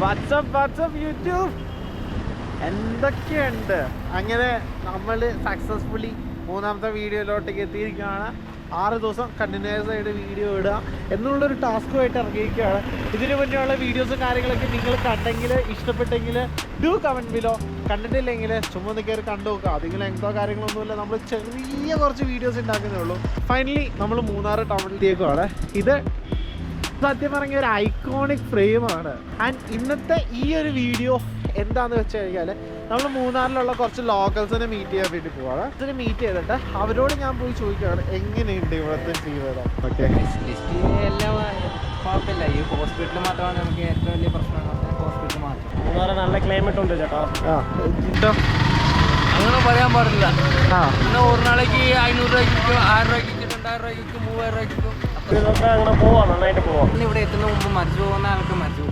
WhatsApp YouTube എന്തൊക്കെയുണ്ട്. അങ്ങനെ നമ്മൾ സക്സസ്ഫുള്ളി മൂന്നാമത്തെ വീഡിയോയിലോട്ടേക്ക് എത്തിയിരിക്കുകയാണ്. 6 ദിവസം കണ്ടിന്യൂസ് ആയിട്ട് വീഡിയോ ഇടുക എന്നുള്ളൊരു ടാസ്കുമായിട്ട് ഇറങ്ങിയിരിക്കുകയാണ്. ഇതിനു മുന്നേയുള്ള വീഡിയോസും കാര്യങ്ങളൊക്കെ നിങ്ങൾ കണ്ടെങ്കിൽ ഇഷ്ടപ്പെട്ടെങ്കിൽ ഡു കമൻറ്റ് ബിലോ. കണ്ടിട്ടില്ലെങ്കിൽ ചുമ്മാ ഒന്ന് കയറി കണ്ടു നോക്കുക. അതിങ്ങനെ എന്തോ കാര്യങ്ങളൊന്നുമില്ല, നമ്മൾ ചെറിയ കുറച്ച് വീഡിയോസ് ഉണ്ടാക്കുന്നേ ഉള്ളൂ. ഫൈനലി നമ്മൾ മൂന്നാർ ടൗണിലേക്കാണ്. ഇത് സത്യം പറഞ്ഞ ഒരു ഐക്കോണിക് ഫ്രെയിമാണ്. ആൻഡ് ഇന്നത്തെ ഈ ഒരു വീഡിയോ എന്താന്ന് വെച്ച് കഴിഞ്ഞാൽ നമ്മൾ മൂന്നാറിലുള്ള കുറച്ച് ലോക്കൽസിനെ മീറ്റ് ചെയ്യാൻ വേണ്ടി പോവാണ്. ഇതിനെ മീറ്റ് ചെയ്തിട്ട് അവരോട് ഞാൻ പോയി ചോദിക്കുകയാണ് എങ്ങനെയുണ്ട് ഇവിടുത്തെ ജീവിതം. ഓക്കെ, എല്ലാം കുഴപ്പമില്ല. ഈ ഹോസ്പിറ്റൽ മാത്രമാണ് നമുക്ക് ഏറ്റവും വലിയ പ്രശ്നം. ഹോസ്പിറ്റൽ മാത്രം. മൂന്നാറ് നല്ല ക്ലൈമറ്റ് ഉണ്ട് ചേട്ടാ. അങ്ങനെ പറയാൻ പാടില്ല. പിന്നെ ഒരു നാളേക്ക് 500 രൂപയ്ക്കും 1000 രൂപയ്ക്കും 2000 രൂപയ്ക്കും 3000 രൂപയ്ക്കും ഇതൊക്കെ അങ്ങനെ പോവാ, നന്നായിട്ട് പോവാം. ഇവിടെ എത്തുന്ന മുമ്പ് മരിച്ചു പോകുന്ന ആൾക്ക് മരിച്ചു